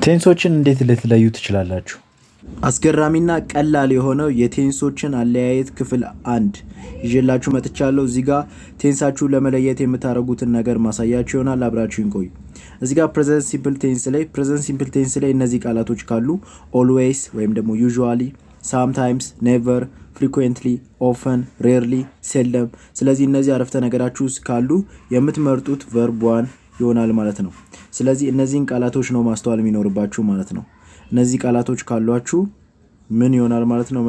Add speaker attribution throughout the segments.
Speaker 1: ቴንሶችን እንዴት ልትለዩ ትችላላችሁ?
Speaker 2: አስገራሚና ቀላል የሆነው የቴንሶችን አለያየት ክፍል 1 ይዤላችሁ መጥቻለሁ። እዚህ ጋር ቴንሳችሁ ለመለየት የምታደርጉትን ነገር ማሳያችሁ ይሆናል። አብራችሁን ቆዩ። እዚህ ጋር ፕሬዘንት ሲምፕል ቴንስ ላይ እነዚህ ቃላቶች ካሉ ኦልዌይስ ወይም ደግሞ ዩዥዋሊ፣ ሳምታይምስ፣ ኔቨር፣ ፍሪኩዌንትሊ፣ ኦፈን፣ ሬርሊ፣ ሴልደም። ስለዚህ እነዚህ አረፍተ ነገራችሁ ውስጥ ካሉ የምትመርጡት ቨርብ 1 ይሆናል ማለት ነው። ስለዚህ እነዚህን ቃላቶች ነው ማስተዋል የሚኖርባችሁ ማለት ነው። እነዚህ ቃላቶች ካሏችሁ ምን ይሆናል ማለት ነው?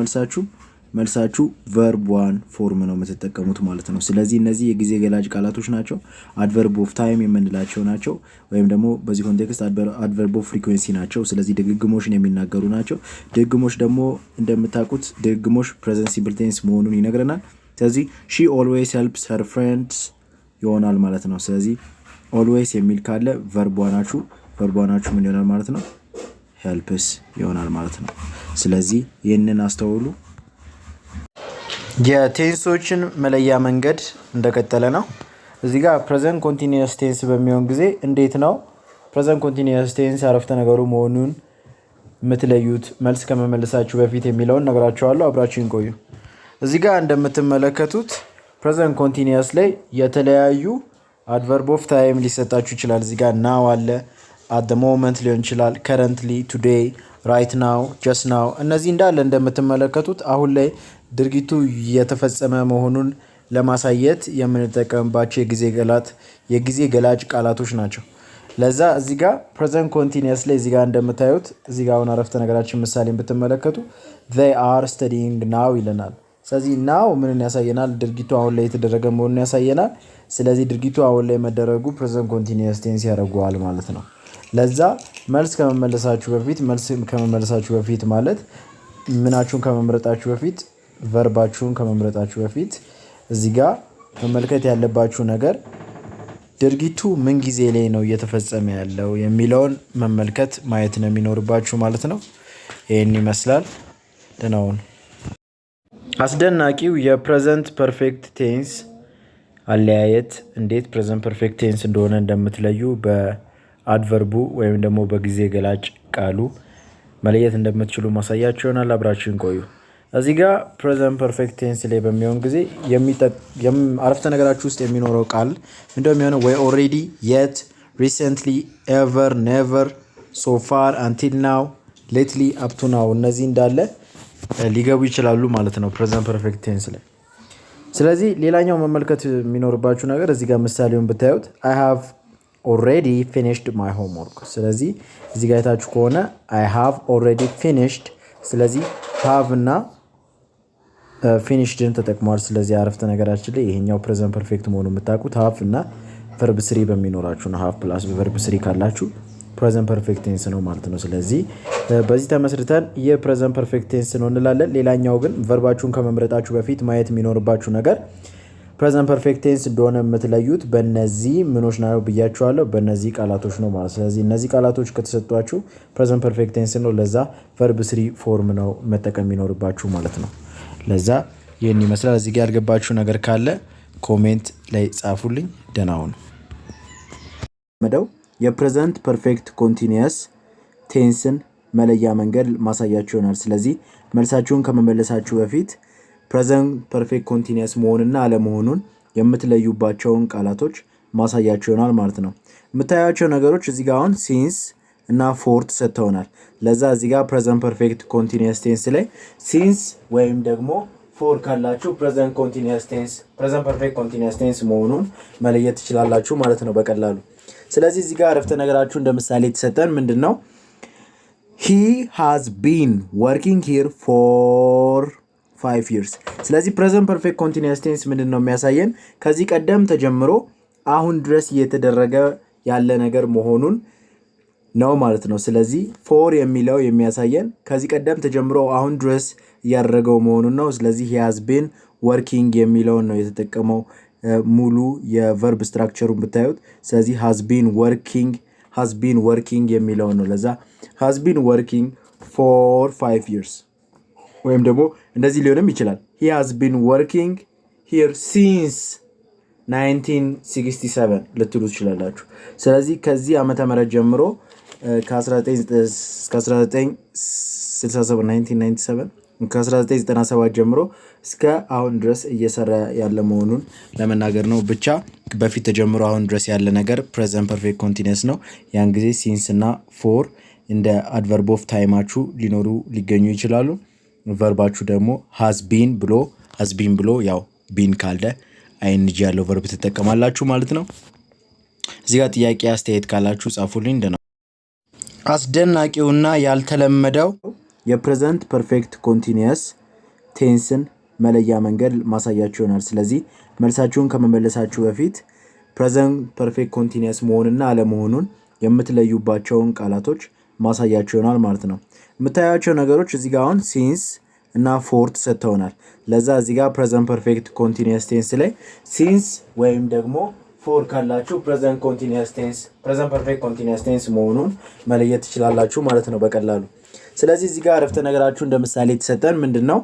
Speaker 2: መልሳችሁ ቨርብ 1 ፎርም ነው የምትጠቀሙት ማለት ነው። ስለዚህ እነዚህ የጊዜ ገላጭ ቃላቶች ናቸው። አድቨርብ ኦፍ ታይም የምንላቸው ናቸው፣ ወይም ደግሞ በዚህ ኮንቴክስት አድቨርብ ኦፍ ፍሪኩዌንሲ ናቸው። ስለዚህ ድግግሞሽን የሚናገሩ ናቸው። ድግግሞሽ ደግሞ እንደምታውቁት ድግግሞሽ ፕሬዘንት ሲምፕል ቴንስ መሆኑን ይነግረናል። ስለዚህ ሺ ኦልዌይስ ሄልፕስ ሄር ፍሬንድስ ይሆናል ማለት ነው። ስለዚህ ኦልዌይስ የሚል ካለ ቨርብ 1 ምን ይሆናል ማለት ነው? ሄልፕስ ይሆናል ማለት ነው። ስለዚህ ይህንን አስተውሉ።
Speaker 1: የቴንሶችን መለያ መንገድ እንደቀጠለ ነው። እዚህ ጋር ፕሬዘንት ኮንቲኒየስ ቴንስ በሚሆን ጊዜ እንዴት ነው ፕሬዘንት ኮንቲኒየስ ቴንስ ያረፍተ ነገሩ መሆኑን የምትለዩት መልስ ከመመለሳችሁ በፊት የሚለውን ነግራችኋለሁ። አብራችሁን ቆዩ። እዚህ ጋር እንደምትመለከቱት ፕሬዘንት ኮንቲኒየስ ላይ የተለያዩ አድቨርብ ኦፍ ታይም ሊሰጣችሁ ይችላል። እዚህ ጋር ናው አለ፣ አት ዘ ሞመንት ሊሆን ይችላል፣ ከረንትሊ፣ ቱዴይ፣ ራይት ናው፣ ጀስት ናው። እነዚህ እንዳለ እንደምትመለከቱት አሁን ላይ ድርጊቱ የተፈጸመ መሆኑን ለማሳየት የምንጠቀምባቸው የጊዜ ገላጭ ቃላቶች ናቸው። ለዛ እዚህ ጋር ፕሬዘንት ኮንቲኒየስ ላይ እዚህ ጋር እንደምታዩት እዚህ ጋር አሁን አረፍተ ነገራችን ምሳሌ ብትመለከቱ they are studying now ይለናል። ስለዚህ ናው ምንን ያሳየናል? ድርጊቱ አሁን ላይ የተደረገ መሆኑን ያሳየናል። ስለዚህ ድርጊቱ አሁን ላይ መደረጉ ፕሬዘንት ኮንቲኒየስ ቴንስ ያደርገዋል ማለት ነው። ለዛ መልስ ከመመለሳችሁ በፊት ማለት ምናችሁን ከመምረጣችሁ በፊት ቨርባችሁን ከመምረጣችሁ በፊት እዚህ ጋር መመልከት ያለባችሁ ነገር ድርጊቱ ምን ጊዜ ላይ ነው እየተፈጸመ ያለው የሚለውን መመልከት ማየት ነው የሚኖርባችሁ ማለት ነው። ይህን ይመስላል። ደህና ሁኑ። አስደናቂው የፕሬዘንት ፐርፌክት ቴንስ አለያየት እንዴት ፕሬዘንት ፐርፌክት ቴንስ እንደሆነ እንደምትለዩ በአድቨርቡ ወይም ደግሞ በጊዜ ገላጭ ቃሉ መለየት እንደምትችሉ ማሳያችሁ ይሆናል። አብራችሁን ቆዩ። እዚህ ጋር ፕሬዘንት ፐርፌክት ቴንስ ላይ በሚሆን ጊዜ አረፍተ ነገራችሁ ውስጥ የሚኖረው ቃል እንደሚሆነው ወይ ኦልሬዲ፣ የት፣ ሪሰንትሊ፣ ኤቨር፣ ኔቨር፣ ሶ ፋር፣ አንቲል ናው፣ ሌትሊ፣ አፕ ቱ ናው እነዚህ እንዳለ ሊገቡ ይችላሉ ማለት ነው ፕሬዘንት ፐርፌክት ቴንስ ላይ። ስለዚህ ሌላኛው መመልከት የሚኖርባችሁ ነገር እዚህ ጋር ምሳሌውን ብታዩት I have already finished my homework። ስለዚህ እዚህ ጋር የታችሁ ከሆነ I have already finished። ስለዚህ have እና finished ተጠቅሟል። ስለዚህ አረፍተ ነገራችን ላይ ይሄኛው ፕሬዘንት ፐርፌክት መሆኑን የምታውቁት have እና verb 3 በሚኖራችሁ ነው። have plus verb 3 ካላችሁ ፕሬዘንት ፐርፌክት ቴንስ ነው ማለት ነው። ስለዚህ በዚህ ተመስርተን የፕሬዘንት ፐርፌክት ቴንስ ነው እንላለን። ሌላኛው ግን ቨርባችሁን ከመምረጣችሁ በፊት ማየት የሚኖርባችሁ ነገር ፕሬዘንት ፐርፌክት ቴንስ እንደሆነ የምትለዩት በእነዚህ ምኖች ነው ብያችኋለሁ፣ በእነዚህ ቃላቶች ነው ማለት። ስለዚህ እነዚህ ቃላቶች ከተሰጧችሁ ፕሬዘንት ፐርፌክት ቴንስ ነው። ለዛ verb 3 ፎርም ነው መጠቀም የሚኖርባችሁ ማለት ነው። ለዛ ይህን ይመስላል። እዚህ ጋር ያልገባችሁ ነገር ካለ ኮሜንት ላይ ጻፉልኝ። ደህና ሁኑ።
Speaker 2: የፕሬዘንት ፐርፌክት ኮንቲኒየስ ቴንስን መለያ መንገድ ማሳያችሁ ይሆናል። ስለዚህ መልሳችሁን ከመመለሳችሁ በፊት ፕሬዘንት ፐርፌክት ኮንቲኒየስ መሆንና አለመሆኑን የምትለዩባቸውን ቃላቶች ማሳያችሁ ይሆናል ማለት ነው። የምታያቸው ነገሮች እዚህ ጋር አሁን ሲንስ እና ፎር ተሰጥተውናል። ለዛ እዚህ ጋር ፕሬዘንት ፐርፌክት ኮንቲኒየስ ቴንስ ላይ ሲንስ ወይም ደግሞ ፎር ካላችሁ ፕሬዘንት ፐርፌክት ኮንቲኒየስ ቴንስ መሆኑን መለየት ትችላላችሁ ማለት ነው በቀላሉ። ስለዚህ እዚህ ጋር አረፍተ ነገራችሁ እንደ ምሳሌ የተሰጠን ምንድነው? he has been working here for 5 years። ስለዚህ ፕሬዘንት ፐርፌክት ኮንቲኒየስ ቴንስ ምንድነው የሚያሳየን? ከዚህ ቀደም ተጀምሮ አሁን ድረስ እየተደረገ ያለ ነገር መሆኑን ነው ማለት ነው። ስለዚህ ፎር የሚለው የሚያሳየን ከዚህ ቀደም ተጀምሮ አሁን ድረስ እያደረገው መሆኑን ነው። ስለዚህ he has been working የሚለውን ነው የተጠቀመው ሙሉ የቨርብ ስትራክቸሩን ብታዩት። ስለዚህ has been working የሚለውን ነው። ለዛ has been working for 5 years ወይም ደግሞ እንደዚህ ሊሆንም ይችላል he has been working here since 1967 ልትሉ ትችላላችሁ። ስለዚህ ከዚህ ዓመተ ምህረት ጀምሮ ከ1997 ጀምሮ እስከ አሁን ድረስ እየሰራ ያለ መሆኑን ለመናገር ነው። ብቻ በፊት ተጀምሮ አሁን ድረስ ያለ ነገር ፕሬዘንት ፐርፌክት ኮንቲኒየስ ነው። ያን ጊዜ ሲንስ እና ፎር እንደ አድቨርብ ኦፍ ታይማችሁ ሊኖሩ ሊገኙ ይችላሉ። ቨርባችሁ ደግሞ ሃዝቢን ብሎ ያው ቢን ካልደ አይንጂ ያለው ቨርብ ትጠቀማላችሁ ማለት ነው። እዚህ ጋር ጥያቄ አስተያየት ካላችሁ ጻፉልኝ። አስደናቂውና ያልተለመደው የፕሬዘንት ፐርፌክት ኮንቲኒየስ ቴንስን መለያ መንገድ ማሳያችሁ ይሆናል። ስለዚህ መልሳችሁን ከመመለሳችሁ በፊት ፕሬዘንት ፐርፌክት ኮንቲኒየስ መሆንና አለመሆኑን የምትለዩባቸውን ቃላቶች ማሳያችሁ ይሆናል ማለት ነው። የምታያቸው ነገሮች እዚህ ጋር አሁን ሲንስ እና ፎር ተሰጥተውናል። ለዛ እዚህ ጋር ፕሬዘንት ፐርፌክት ኮንቲኒየስ ቴንስ ላይ ሲንስ ወይም ደግሞ ፎር ካላችሁ ፕሬዘንት ፐርፌክት ኮንቲኒየስ ቴንስ መሆኑን መለየት ትችላላችሁ ማለት ነው በቀላሉ። ስለዚህ እዚህ ጋር አረፍተ ነገራችሁ እንደ ምሳሌ የተሰጠን ምንድን ነው?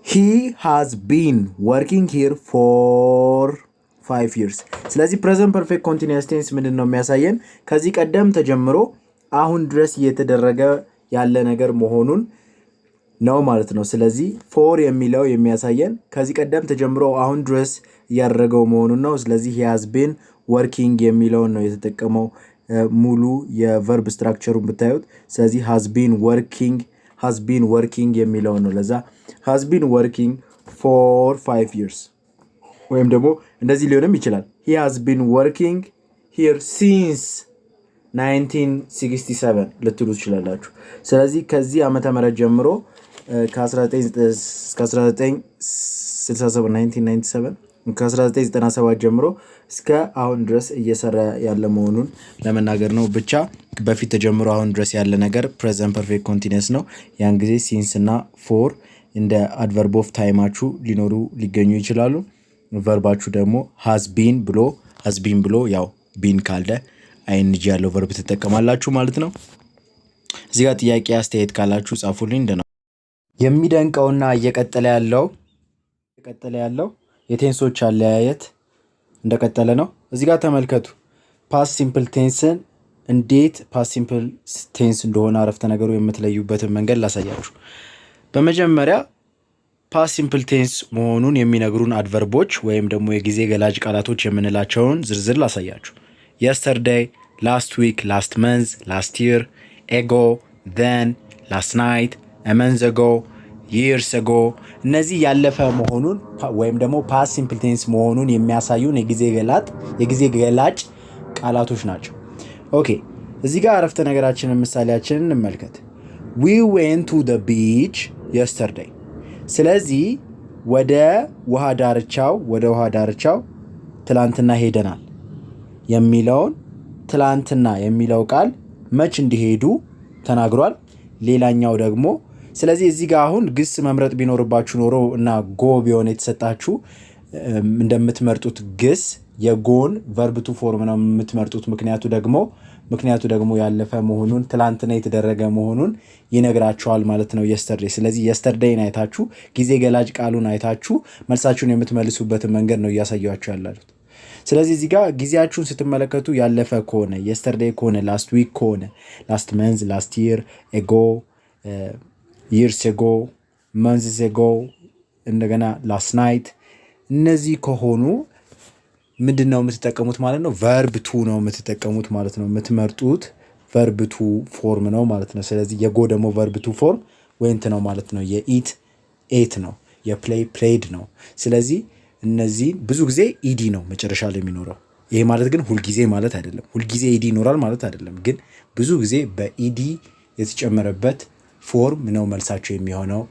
Speaker 2: He has been working here for 5 years። ስለዚህ ፕሬዘንት ፐርፌክት ኮንቲኒየስ ቴንስ ምንድን ነው የሚያሳየን? ከዚህ ቀደም ተጀምሮ አሁን ድረስ እየተደረገ ያለ ነገር መሆኑን ነው ማለት ነው። ስለዚህ ፎር የሚለው የሚያሳየን ከዚህ ቀደም ተጀምሮ አሁን ድረስ እያደረገው መሆኑን ነው። ስለዚህ he has been working የሚለውን ነው የተጠቀመው ሙሉ የቨርብ ስትራክቸሩን ብታዩት። ስለዚህ has been working የሚለውን ነው። ለዛ has been working for 5 years ወይም ደግሞ እንደዚህ ሊሆንም ይችላል። he has been working here since 1967 ልትሉ ትችላላችሁ። ስለዚህ ከዚህ ዓመተ ምህረት ጀምሮ ከ1997 ጀምሮ እስከ አሁን ድረስ እየሰራ ያለ መሆኑን ለመናገር ነው። ብቻ በፊት ተጀምሮ አሁን ድረስ ያለ ነገር ፕሬዘንት ፐርፌክት ኮንቲኒየስ ነው። ያን ጊዜ ሲንስ እና ፎር እንደ አድቨርብ ኦፍ ታይማችሁ ሊኖሩ ሊገኙ ይችላሉ። ቨርባችሁ ደግሞ ሃዝቢን ብሎ ያው ቢን ካልደ አይንጂ ያለው ቨርብ ትጠቀማላችሁ ማለት ነው። እዚህ ጋር ጥያቄ አስተያየት ካላችሁ ጻፉልኝ። የሚደንቀውና እየቀጠለ ያለው የቴንሶች አለያየት እንደቀጠለ ነው። እዚህ ጋር ተመልከቱ። ፓስት ሲምፕል ቴንስን እንዴት ፓስት ሲምፕል ቴንስ እንደሆነ አረፍተ ነገሩ የምትለዩበትን መንገድ ላሳያችሁ። በመጀመሪያ ፓስት ሲምፕል ቴንስ መሆኑን የሚነግሩን አድቨርቦች ወይም ደግሞ የጊዜ ገላጭ ቃላቶች የምንላቸውን ዝርዝር ላሳያችሁ። የስተርዴይ፣ ላስት ዊክ፣ ላስት መንዝ፣ ላስት ይር፣ ኤጎ፣ ዘን፣ ላስት ናይት፣ መንዝ አጎ፣ ይርስ አጎ። እነዚህ ያለፈ መሆኑን ወይም ደግሞ ፓስት ሲምፕል ቴንስ መሆኑን የሚያሳዩን የጊዜ ገላጭ ቃላቶች ናቸው። ኦኬ፣ እዚህ ጋር አረፍተ ነገራችንን ምሳሌያችንን እንመልከት። ዊ ዌንት ቱ ዘ ቢች የስተርዴይ። ስለዚህ ወደ ውሃ ዳርቻው ትላንትና ሄደናል የሚለውን ትላንትና የሚለው ቃል መች እንዲሄዱ ተናግሯል። ሌላኛው ደግሞ ስለዚህ እዚህ ጋር አሁን ግስ መምረጥ ቢኖርባችሁ ኖሮ እና ጎ ቢሆን የተሰጣችሁ እንደምትመርጡት ግስ የጎን ቨርብ ቱ ፎርም ነው የምትመርጡት። ምክንያቱ ደግሞ ያለፈ መሆኑን ትላንትና የተደረገ መሆኑን ይነግራችኋል ማለት ነው የስተርዴይ። ስለዚህ የስተርዴይን አይታችሁ ጊዜ ገላጭ ቃሉን አይታችሁ መልሳችሁን የምትመልሱበትን መንገድ ነው እያሳያችሁ ያላሉት። ስለዚህ እዚህ ጋር ጊዜያችሁን ስትመለከቱ ያለፈ ከሆነ የስተርዴይ ከሆነ ላስት ዊክ ከሆነ ላስት መንዝ፣ ላስት ይር፣ ኤጎ፣ ይርስ ኤጎ፣ መንዝስ ኤጎ፣ እንደገና ላስት ናይት እነዚህ ከሆኑ ምንድን ነው የምትጠቀሙት ማለት ነው? ቨርብ ቱ ነው የምትጠቀሙት ማለት ነው። የምትመርጡት ቨርብ ቱ ፎርም ነው ማለት ነው። ስለዚህ የጎ ደግሞ ቨርብ ቱ ፎርም ዌንት ነው ማለት ነው። የኢት ኤት ነው። የፕሌይ ፕሌይድ ነው። ስለዚህ እነዚህ ብዙ ጊዜ ኢዲ ነው መጨረሻ ላይ የሚኖረው። ይሄ ማለት ግን ሁልጊዜ ማለት አይደለም። ሁልጊዜ ኢዲ ይኖራል ማለት አይደለም። ግን ብዙ ጊዜ በኢዲ የተጨመረበት ፎርም ነው መልሳቸው የሚሆነው።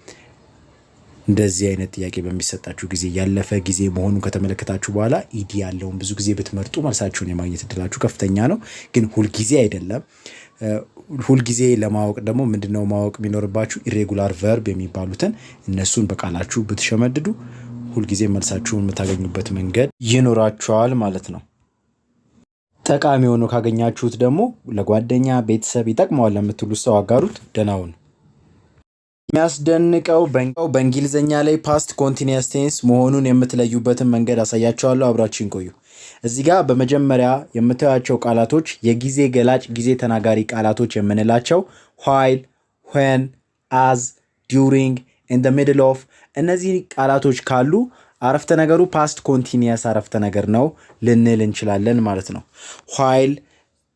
Speaker 2: እንደዚህ አይነት ጥያቄ በሚሰጣችሁ ጊዜ ያለፈ ጊዜ መሆኑን ከተመለከታችሁ በኋላ ኢዲ ያለውን ብዙ ጊዜ ብትመርጡ መልሳችሁን የማግኘት እድላችሁ ከፍተኛ ነው። ግን ሁልጊዜ አይደለም። ሁልጊዜ ለማወቅ ደግሞ ምንድነው ማወቅ የሚኖርባችሁ? ኢሬጉላር ቨርብ የሚባሉትን እነሱን በቃላችሁ ብትሸመድዱ ሁልጊዜ መልሳችሁን የምታገኙበት መንገድ ይኖራችኋል ማለት ነው። ጠቃሚ ሆኖ ካገኛችሁት ደግሞ ለጓደኛ ቤተሰብ ይጠቅመዋል ለምትሉ ሰው አጋሩት። ደህና ሁኑ።
Speaker 1: የሚያስደንቀው በእንግሊዝኛ ላይ ፓስት ኮንቲኒየስ ቴንስ መሆኑን የምትለዩበትን መንገድ አሳያቸዋለሁ። አብራችን ቆዩ። እዚህ ጋር በመጀመሪያ የምታዩቸው ቃላቶች የጊዜ ገላጭ ጊዜ ተናጋሪ ቃላቶች የምንላቸው while፣ when፣ as፣ during፣ in the middle of እነዚህ ቃላቶች ካሉ አረፍተ ነገሩ ፓስት ኮንቲኒየስ አረፍተ ነገር ነው ልንል እንችላለን ማለት ነው። while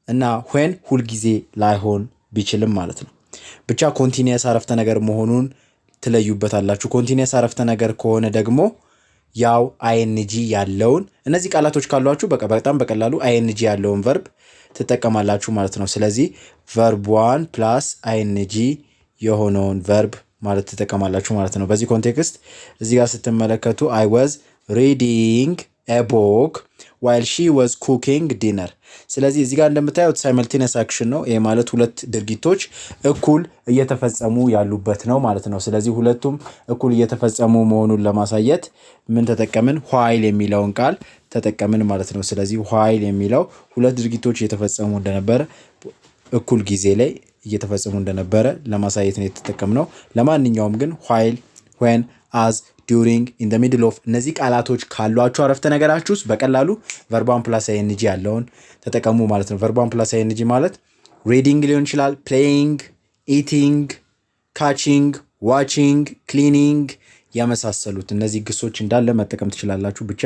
Speaker 1: እና when ሁልጊዜ ላይሆን ቢችልም ማለት ነው። ብቻ ኮንቲኒየስ አረፍተ ነገር መሆኑን ትለዩበታላችሁ። ኮንቲኒየስ አረፍተ ነገር ከሆነ ደግሞ ያው አይኤንጂ ያለውን እነዚህ ቃላቶች ካሏችሁ በጣም በቀላሉ አይኤንጂ ያለውን ቨርብ ትጠቀማላችሁ ማለት ነው። ስለዚህ ቨርብ 1 ፕላስ አይኤንጂ የሆነውን ቨርብ ማለት ትጠቀማላችሁ ማለት ነው። በዚህ ኮንቴክስት እዚህ ጋር ስትመለከቱ I was reading a book while she was cooking dinner። ስለዚህ እዚህ ጋር እንደምታዩት ሳይመልቴኒየስ አክሽን ነው። ይሄ ማለት ሁለት ድርጊቶች እኩል እየተፈጸሙ ያሉበት ነው ማለት ነው። ስለዚህ ሁለቱም እኩል እየተፈጸሙ መሆኑን ለማሳየት ምን ተጠቀምን? while የሚለውን ቃል ተጠቀምን ማለት ነው። ስለዚህ while የሚለው ሁለት ድርጊቶች እየተፈጸሙ እንደነበረ እኩል ጊዜ ላይ እየተፈጸሙ እንደነበረ ለማሳየት ነው የተጠቀምነው። ለማንኛውም ግን while፣ when፣ as፣ during፣ in the middle of እነዚህ ቃላቶች ካሏችሁ አረፍተ ነገራችሁ ውስጥ በቀላሉ verb 1 plus ing ያለውን ተጠቀሙ ማለት ነው። verb 1 plus ing ማለት reading ሊሆን ይችላል፣ playing፣ eating፣ catching፣ watching፣ cleaning የመሳሰሉት እነዚህ ግሶች እንዳለ መጠቀም ትችላላችሁ። ብቻ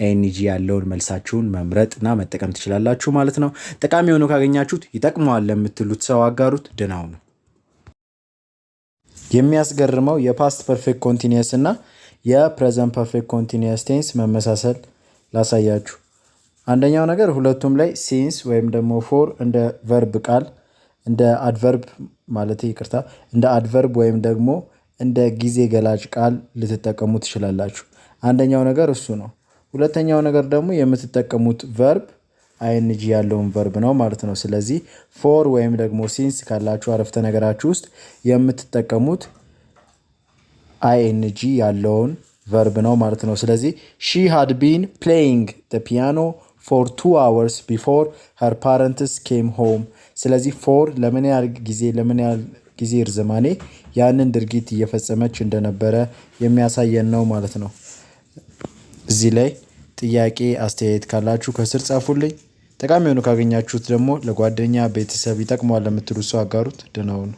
Speaker 1: ing ያለውን መልሳችሁን መምረጥና መጠቀም ትችላላችሁ ማለት ነው። ጠቃሚ ሆኖ ካገኛችሁት ይጠቅመዋል ለምትሉት ሰው አጋሩት። ደህናው ነው። የሚያስገርመው የፓስት ፐርፌክት ኮንቲኒየስ እና የፕሬዘንት ፐርፌክት ኮንቲኒየስ ቴንስ መመሳሰል ላሳያችሁ። አንደኛው ነገር ሁለቱም ላይ ሲንስ ወይም ደግሞ ፎር እንደ ቨርብ ቃል እንደ አድቨርብ ማለት ይቅርታ እንደ አድቨርብ ወይም ደግሞ እንደ ጊዜ ገላጭ ቃል ልትጠቀሙ ትችላላችሁ። አንደኛው ነገር እሱ ነው። ሁለተኛው ነገር ደግሞ የምትጠቀሙት ቨርብ አይኤንጂ ያለውን ቨርብ ነው ማለት ነው። ስለዚህ ፎር ወይም ደግሞ ሲንስ ካላችሁ አረፍተ ነገራችሁ ውስጥ የምትጠቀሙት አይኤንጂ ያለውን ቨርብ ነው ማለት ነው። ስለዚህ she had been playing the piano for 2 hours before her parents came home። ስለዚህ ፎር ለምን ያህል ጊዜ ርዝማኔ ያንን ድርጊት እየፈጸመች እንደነበረ የሚያሳየን ነው ማለት ነው። እዚህ ላይ ጥያቄ አስተያየት ካላችሁ ከስር ጻፉልኝ። ጠቃሚ ሆኖ ካገኛችሁት ደግሞ ለጓደኛ ቤተሰብ ይጠቅመዋል ለምትሉ ሰው አጋሩት። ደህና ሁኑ።